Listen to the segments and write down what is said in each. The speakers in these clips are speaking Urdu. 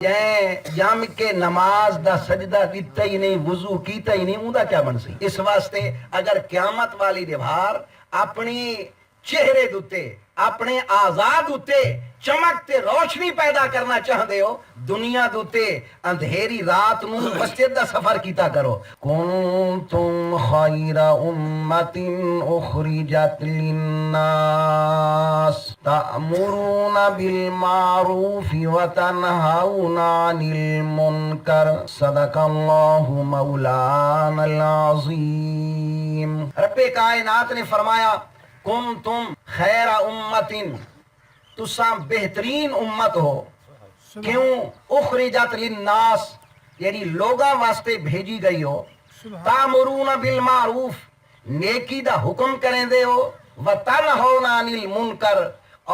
جم کے نماز دا سجدہ دیتا ہی نہیں، وضو کیتا ہی نہیں، اوندا کیا بن سی؟ اس واسطے اگر قیامت والی دیوار اپنی چہرے دوتے اپنے آزاد دوتے چمک تے روشنی پیدا کرنا چاہتے ہو، دنیا دوتے اندھیری رات نو مسجد دا سفر کیتا کرو۔ کنتم خیر امت اخرجت للناس تأمرون بالمعروف وتنہون عن المنکر صدق اللہ مولانا العظیم۔ رب کائنات نے فرمایا کنتم خیر امت، تساں بہترین امت ہو۔ کیوں؟ اخرجت للناس، یعنی لوگاں واسطے بھیجی گئی ہو۔ تامرون بالمعروف، نیکی دا حکم کریں دے ہو، وتنہون عن المنکر،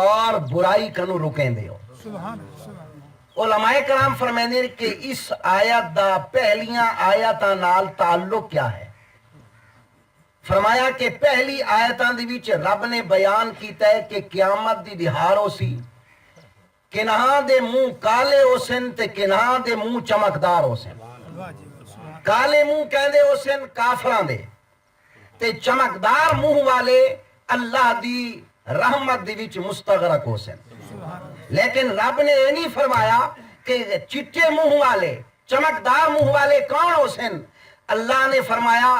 اور برائی کنو رکیں دے ہو۔ علماء کرام فرماندے کہ اس آیت دا پہلیاں آیاتاں نال تعلق کیا ہے؟ فرمایا کہ پہلی آیتاں دی وچ رب نے بیان کیتا ہے کہ قیامت دی دہاڑ ہو سی، کنہاں دے منہ کالے ہو سن تے کنہاں دے منہ چمکدار ہو سن۔ کالے منہ کہندے ہو سن کافراں دے تے چمکدار منہ والے اللہ دی رحمت دی وچ مستغرق ہو سن۔ لیکن رب نے یہ نہیں فرمایا کہ چٹے منہ والے چمکدار منہ والے کون ہو سن۔ اللہ نے فرمایا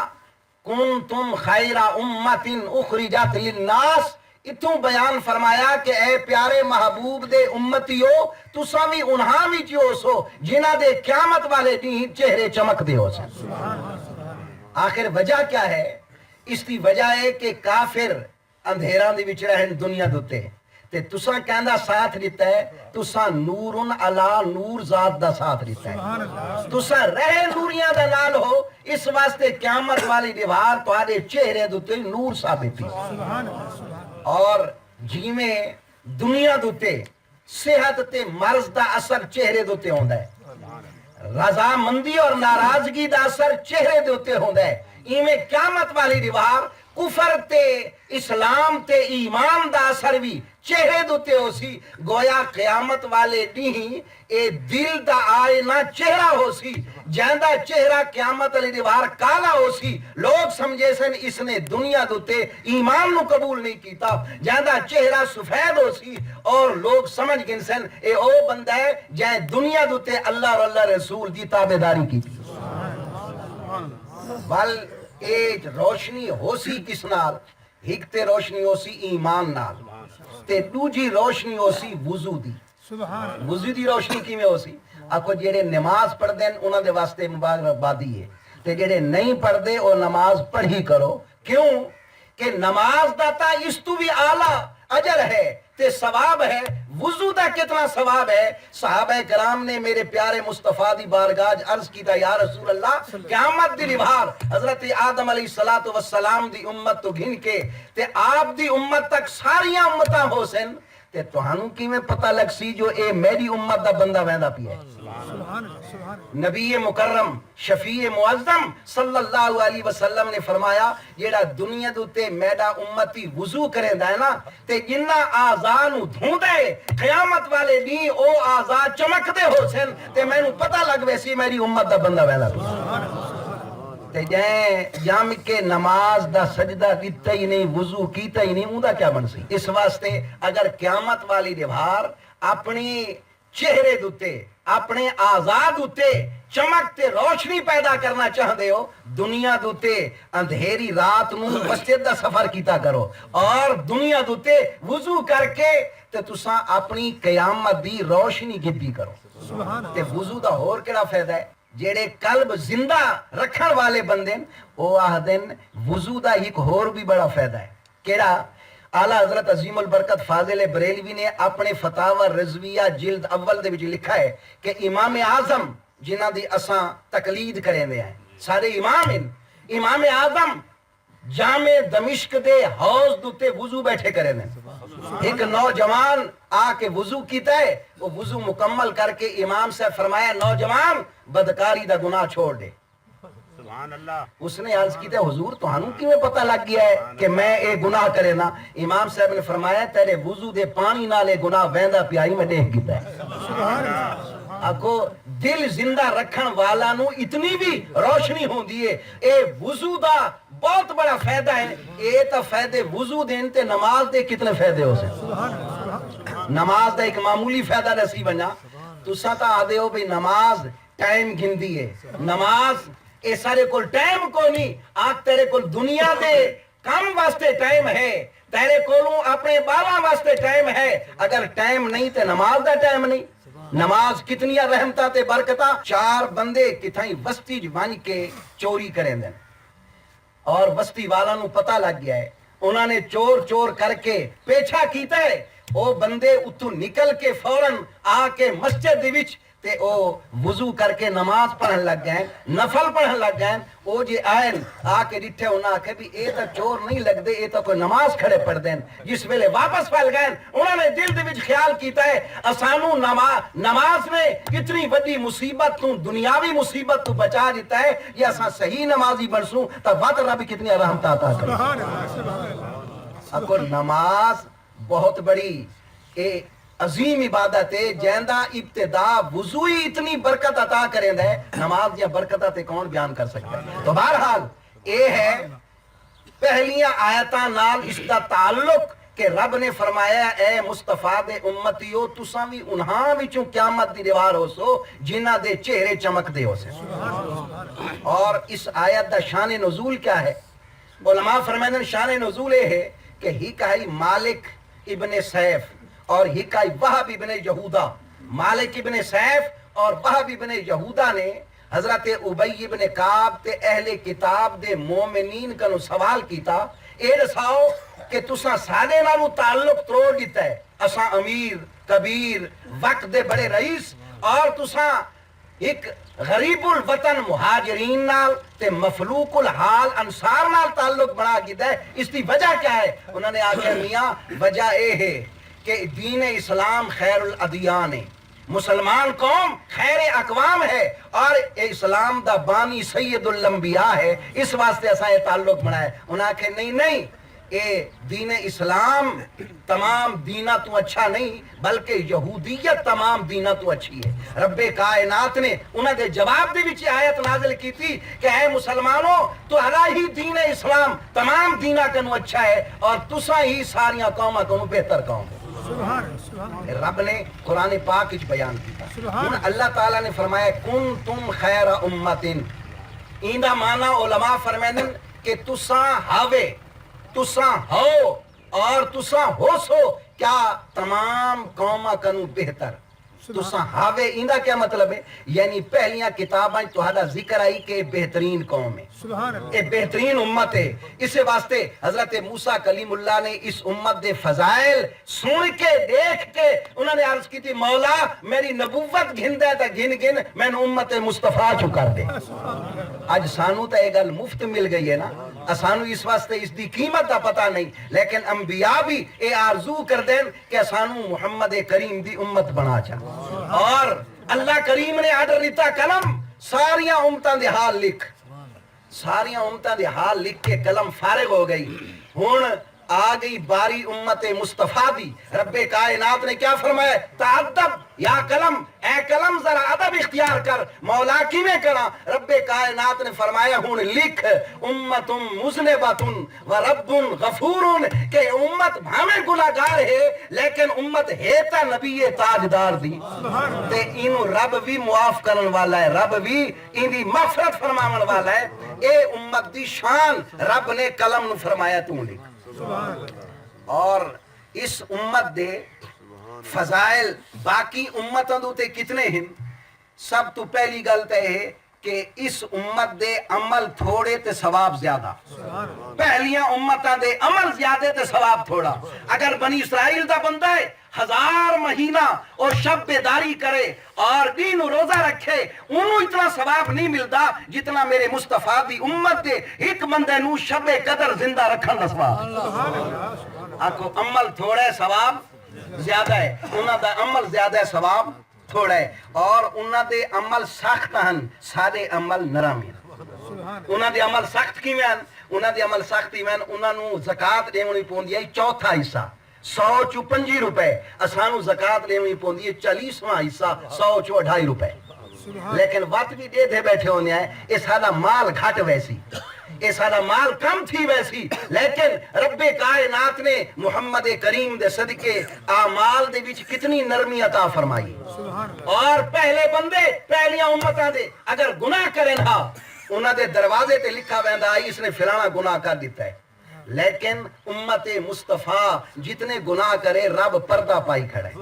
کنتم خیر امت اخرجت للناس، اتوں بیان فرمایا کہ اے پیارے محبوب دے امتیو، تساں بھی انہاں وچ ہو سو جنہاں دے قیامت والے دن چہرے چمک دے ہو سن۔ آخر وجہ کیا ہے؟ اس دی وجہ ہے کہ کافر اندھیراں دے وچ رہن دنیا دوتے تے تساں کہندا ساتھ دیتا ہے، تساں نورن علا نور ذات دا ساتھ دیتا ہے، تساں رہ نوریاں دا نال ہو، اس واسطے قیامت والی دیوار تہاڈے چہرے دوتے نور ثابت تھی۔ اور جیویں دنیا دوتے صحت تے مرض دا اثر چہرے دوتے ہوندا ہے، رضامندی اور ناراضگی دا اثر چہرے دوتے ہوندا ہے، ایویں قیامت والی دیوار کفر تے اسلام تے ایمان دا اثر بھی چہرے دوتے ہو سی۔ گویا قیامت والے نہیں اے دل دا آئینہ چہرہ ہو سی، جہندا چہرہ قیامت والی دیوار کالا ہو سی، لوگ سمجھے سن اس نے دنیا دوتے ایمان نو قبول نہیں کیتا، جہندا چہرہ سفید ہو سی، اور لوگ سمجھ گن سن اے او بندہ ہے جہاں دنیا دوتے اللہ اور اللہ رسول دی تابعداری کی تھی۔ بل ایج روشنی ہو سی کس نال؟ ایک تے روشنی ہو سی ایمان نال، تے دوجی روشنی ہو سی وضو دی۔ وضو دی روشنی کی میں ہو سی؟ آکو جیڑے نماز پڑھ دیں انہاں دے واسطے مبارکبادی ہے، تے جیڑے نہیں پڑھ دے اور نماز پڑھی کرو۔ کیوں کہ نماز داتا اس تو بھی اعلیٰ اجر ہے تے ثواب ہے۔ وضو دا کتنا ثواب ہے؟ صحابہ کرام نے میرے پیارے مصطفیٰ دی بارگاہ عرض کیتا یا رسول اللہ، قیامت دی دیوار حضرت آدم علیہ السلام دی امت تو گھن کے تے آپ دی امت تک ساریاں امتاں ہو سن، تے تہانوں کی میں پتہ لگ سی جو اے میری امت دا بندہ ویندا پیا ہے۔ نبی مکرم شفیع معظم صلی اللہ علیہ وسلم نے فرمایا جیڑا دنیا دوتے میڈا امتی وضو کریں دا ہے نا، تے جنہ آزاں نو دھوندا ہے قیامت والے نہیں او آزاں چمکدے ہو سن، تے میں نو پتہ لگ ویسی میری امت دا بندہ ویندا پیا۔ تے جم کے نماز دا سجدہ دیتا ہی نہیں، وضو کیتا ہی نہیں، اوندا کیا بن سی؟ اس واسطے اگر قیامت والی دیوار اپنی چہرے دوتے اپنے آزاد دوتے چمک تے روشنی پیدا کرنا چاہتے ہو، دنیا دوتے اندھیری رات نو مسجد دا سفر کیتا کرو، اور دنیا دوتے وضو کر کے تے تساں اپنی قیامت دی روشنی گدی کرو۔ تے وضو دا ہور کیڑا فائدہ ہے؟ جیڑے قلب زندہ رکھن والے بندے او آہدن وضو دا ایک ہور بھی بڑا فائدہ ہے۔ کیڑا؟ اعلیٰ حضرت عظیم البرکت فاضل بریلوی نے اپنے فتاوی رضویہ جلد اول دے وچ لکھا ہے کہ امام اعظم جنہاں دی اساں تقلید کریں دے ہیں سارے امام ہیں، امام اعظم جامع دمشق دے حوض دوتے وضو بیٹھے کریں دے۔ ایک نوجوان آ کے وضو کیتا ہے، وہ وضو مکمل کر کے امام سے فرمایا نوجوان بدکاری دا گناہ چھوڑ دے۔ سبحان اللہ۔ اس نے عرض کی تھے حضور تہانوں کی میں پتہ لگ گیا ہے کہ میں اے گناہ کرے نا؟ امام صاحب نے فرمایا تیرے وضو دے پانی نالے گناہ ویندا پیائی میں دیکھ گیتا ہے۔ آکو دل زندہ رکھن والا نو اتنی بھی روشنی ہوں دیئے اے وضو دا بہت بڑا فائدہ ہے اے تا فائدے وضو دین تے نماز دے کتنے فائدے ہو سے نماز دا ایک معمولی فائدہ رسی بنا تو ساتا آدھے ہو بھی نماز ٹائم گھن دیئے نماز اے سارے کل ٹائم کو نہیں آگ تیرے کل دنیا دے کم واسطے ٹائم ہے تیرے کولوں اپنے بالا واسطے ٹائم ہے اگر ٹائم نہیں تے نماز دا ٹائم نہیں نماز کتنی رحمتہ تے برکتہ 4 بندے کتھائیں وسطی جوانی کے چوری کریں دیں اور وسطی والا نو پتہ لگ گیا ہے انہوں نے چور کر کے پیچھا کیتا ہے او بندے اتو نکل کے فوراً آ کے مسجد وچ تے او وضو کر کے نماز پڑھن لگ گئے نفل پڑھن لگ گئے او جی آئین آ کے ڈٹھے انہاں کہ بھی اے تا چور نہیں لگ دے اے تا کوئی نماز کھڑے پڑھ دیں جس ویلے واپس پھیل گئے انہوں نے دل دے وچ خیال کیتا ہے اسانو نماز نے کتنی بڑی مصیبت تو دنیاوی مصیبت تو بچا دیتا ہے یہ اساں صحیح نمازی بنسوں تا وقت رب کتنی رحمت عطا کرے اکو نماز بہت بڑی اے عظیم عبادت ہے جیندہ ابتدا وضوئی اتنی برکت عطا کریں دے نماز یا برکتہ تے کون بیان کر سکتا ہے تو بہرحال اے ہے پہلیاں آیتاں نال اس کا تعلق کہ رب نے فرمایا اے مصطفیٰ دے امتیو تساں بھی انہاں وچوں قیامت دی دیوار ہو سو جنہ دے چہرے چمک دے ہو سے اور اس آیت دا شان نزول کیا ہے علماء فرمائیں شان نزول ہے کہ ہی کہی مالک ابن سیف اور ہکائی وہب ابن یہودہ مالک ابن سیف اور وہب ابن یہودہ نے حضرت ابی ابن کعب تے اہل کتاب دے مومنین کا سوال کیتا اے رساؤ کہ تساں سادے نالو تعلق توڑ دیتا ہے اساں امیر کبیر وقت دے بڑے رئیس اور تساں ایک غریب الوطن مہاجرین نال تے مفلوق الحال انصار نال تعلق بنا گیتا ہے اس کی وجہ کیا ہے انہوں نے آگے میاں وجہ اے ہے کہ دین اسلام خیر الادیان ہے مسلمان قوم خیر اقوام ہے اور اسلام دا بانی سید الانبیاء ہے اس واسطے ایسا یہ تعلق بنا ہے انہوں نے کہا نہیں اے دین اسلام تمام دینہ تو اچھا نہیں بلکہ یہودیت تمام دینہ تو اچھی ہے رب کائنات نے انہوں نے جواب دی وچ آیت نازل کی تھی کہ اے مسلمانوں تو ہی دین اسلام تمام دینہ کنو اچھا ہے اور تساں ہی ساریاں قومہ کنو بہتر قوم ہے رب نے قرآن پاک اچ بیان کیتا اللہ تعالیٰ نے فرمایا کن تم خیر امتن ایندہ معنی علماء فرمائیں کہ تساں ہاوے تساں ہو اور تساں ہو سو کیا تمام قومہ کنو بہتر تساں ہاوے ایندہ کیا مطلب ہے یعنی پہلیاں کتابیں تہاڈا ذکر آئی کہ بہترین قوم ہے اے بہترین امت ہے اس واسطے حضرت موسیٰ کلیم اللہ نے اس امت دے فضائل سن کے دیکھ کے انہوں نے عرض کی تھی مولا میری نبوت گھن دے تا گھن میں نے امت مصطفیٰ چو کر دے آج سانو تا ایک گل مفت مل گئی ہے نا سانو اس واسطے اس دی قیمت دا پتہ نہیں لیکن انبیاء بھی اے آرزو کر دیں کہ سانو محمد کریم دی امت بنا چاہ اور اللہ کریم نے آڈر دیتا قلم ساریاں امتاں دے حال لکھ ساریاں امتاں دے حال لکھ کے قلم فارغ ہو گئی ہون آ گئی باری امت مصطفیٰ دی رب کائنات نے کیا فرمایا تعدب یا قلم اے قلم ذرا ادب اختیار کر مولا کی میں کرا رب کائنات نے فرمایا ہون لکھ امت مذنبۃ و رب غفور کہ امت بھامے گناہگار ہے لیکن امت ہے تا نبی تاجدار دی تے انو رب بھی معاف کرن والا ہے رب بھی ان دی مغفرت فرماون والا ہے اے امت دی شان رب نے قلم نو فرمایا تو لکھ اور اس امت دے فضائل باقی امتوں دوتے کتنے ہیں سب تو پہلی غلط ہے کہ اس امت دے عمل تھوڑے تے ثواب زیادہ پہلیاں امتاں دے عمل زیادہ تے ثواب تھوڑا اگر بنی اسرائیل دا بندہ ہے 1000 مہینہ اور شب بیداری کرے اور دین و روزہ رکھے انہوں اتنا ثواب نہیں ملتا جتنا میرے مصطفیٰ دی امت دے ایک بندے نو شب قدر زندہ رکھن دا ثواب آکو عمل تھوڑا ہے ثواب زیادہ ہے انہاں دا عمل زیادہ ہے ثواب تھوڑا ہے اور انہاں دے عمل سخت ہیں سارے عمل نرم ہیں انہاں دے عمل سخت کی میں انہاں دے عمل سخت ہی میں انہاں نو زکاة دیونی پوندی ہے چوتھا حصہ 100 چو 5 روپے اسانو زکات لینی پوندی ہے 40واں حصہ 100 چو 2.5 روپے لیکن وقت بھی دے بیٹھے ہونے ہیں یہ سارا مال گھٹ ویسی یہ سارا مال کم تھی ویسی لیکن رب کائنات نے محمد کریم دے صدقے اعمال دے وچ کتنی نرمی عطا فرمائی اور پہلے بندے پہلیاں امتاں دے اگر گناہ کریں نا انہاں دے دروازے تے لکھا ویندا آئی اس نے فلانا گناہ کر دیتا ہے لیکن امت مصطفیٰ جتنے گناہ کرے رب پردہ پائی کھڑے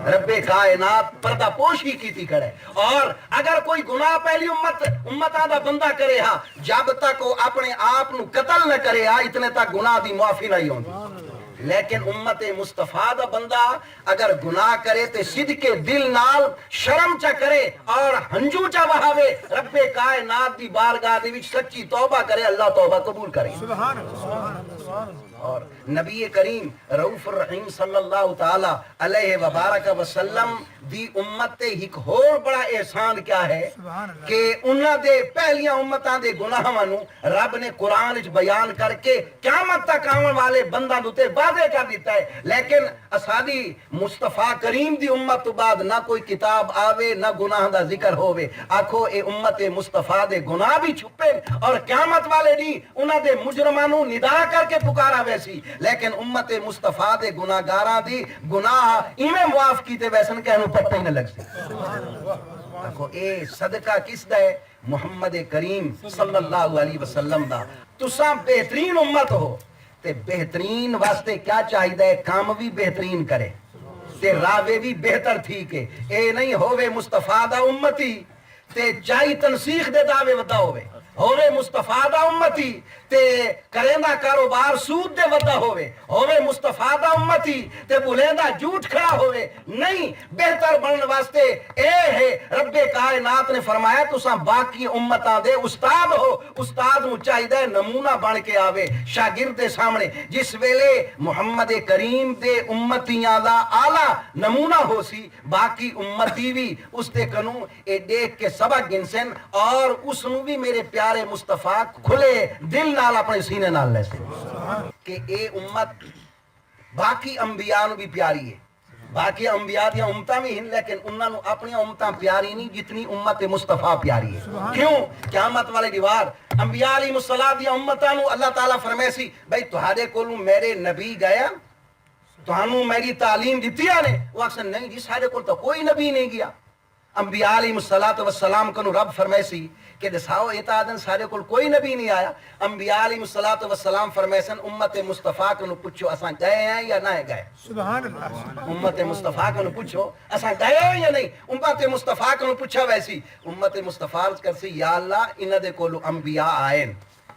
رب کائنات پردہ پوشی کیتی کھڑے اور اگر کوئی گناہ پہلی امتاں دا بندہ کرے ہاں جب تک وہ اپنے آپ نو قتل نہ کرے ہاں اتنے تک گناہ دی معافی نہیں ہوندی لیکن امت مصطفیٰ دا بندہ اگر گناہ کرے تے صدقے دل نال شرم چا کرے اور ہنجو چا بہاوے رب کائنات دی بارگاہ دی وچ سچی توبہ کرے اللہ توبہ قبول کرے سبحان اللہ اور نبی کریم رؤوف الرحیم صلی اللہ تعالی علیہ وبارک وسلم دی امت تے ایک اور بڑا احسان کیا ہے کہ انہاں دے پہلیاں امتاں دے گناہاں نو رب نے قرآن وچ بیان کر کے قیامت تک آون والے بنداں دے واضح کر دیتا ہے لیکن اسادی مصطفیٰ کریم دی امت تو بعد نہ کوئی کتاب آوے نہ گناہ دا ذکر ہووے آکھو اے امت مصطفیٰ دے گناہ بھی چھپے اور قیامت والے دی انہاں دے مجرماں نو ندا کر کے پکارا ویسی لیکن امت مصطفیٰ دے گناہ گاراں دی گناہ ایویں معاف کیتے ویسن کہ انہوں پتہ ہی نہ لگ سی دیکھو اے صدقہ کس دا ہے محمد کریم صلی اللہ علیہ وسلم دا تساں بہترین امت ہو تے بہترین واسطے کیا چاہیے ہے کام بھی بہترین کرے تے راوے بھی بہتر تھی کہ اے نہیں ہووے مصطفیٰ دا امتی تے چاہی تنسیخ دے دعوے ودا ہووے مصطفیٰ دا امتی تے کریندہ کاروبار سود دے ودا ہووے مصطفیٰ دا امتی تے بھولیندہ جھوٹ کھڑا ہووے نہیں بہتر بننے واسطے اے ہے رب کائنات نے فرمایا تساں باقی امتاں دے استاد ہو استاد نو چاہیے نمونہ بن کے آوے شاگرد دے سامنے جس ویلے محمد کریم دے امتیاں دا اعلی نمونہ ہو سی باقی امتی بھی اس تے کنوں اے دیکھ کے سبق گنسن اور اس نو بھی میرے پیارے مصطفیٰ کھلے دل نال اپنے سینے نال لے سے کہ اے امت باقی انبیاء نو بھی پیاری ہے باقی انبیاء دیا امتاں بھی ہیں لیکن انہاں نو اپنی امتاں پیاری نہیں جتنی امت مصطفیٰ پیاری ہے کیوں قیامت والے دیوار انبیاء علیہ الصلوۃ دیا امتاں نو اللہ تعالیٰ فرمائے سی بھئی تہاڈے کولوں میرے نبی گیا تہانوں میری تعلیم دتی نے وہ اکثر نہیں جی سارے کول تو کوئی نبی نہیں گیا انبیاء علیہ السلام کو رب فرمائے سی کہ دساؤ اطاعتن سارے کول کوئی نبی نہیں آیا انبیاء علیہ السلام فرمائے سن امت مصطفیٰ کو پوچھو اساں گئے ہیں یا نہ گئے سبحان اللہ امت مصطفیٰ کو پوچھو اساں گئے ہیں یا نہیں امت مصطفیٰ کو پوچھا ویسی امت مصطفیٰ کر سی یا اللہ انہاں دے کولو انبیاء آئے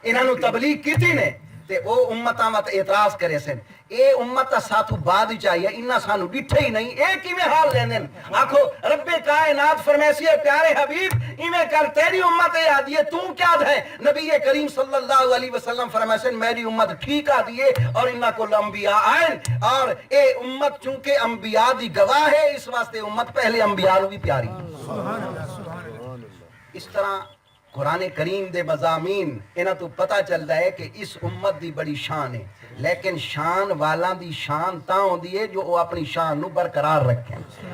انہاں نو تبلیغ کیتی نے تے او امتاں مت اعتراض کرے سن اے امت ساتھو بعد ہی چاہیے انہاں سانو ڈٹھے ہی نہیں اے کیویں حال لیندن آکھو رب کائنات فرمیسی ہے پیارے حبیب ایویں کر تیری امت اے آدھی ہے تو کیا ہے نبی کریم صلی اللہ علیہ وسلم فرمائے میری امت ٹھیک آدھی ہے اور انہاں کو انبیاء آئیں اور اے امت چونکہ انبیاء دی گواہ ہے اس واسطے امت پہلے انبیاء نو بھی پیاری سبحان اللہ اس طرح قرآن کریم دے مضامین انہاں تو پتہ چلتا ہے کہ اس امت دی بڑی شان ہے لیکن شان والاں دی شان تاں ہوندی ہے جو وہ اپنی شان نو برقرار رکھیں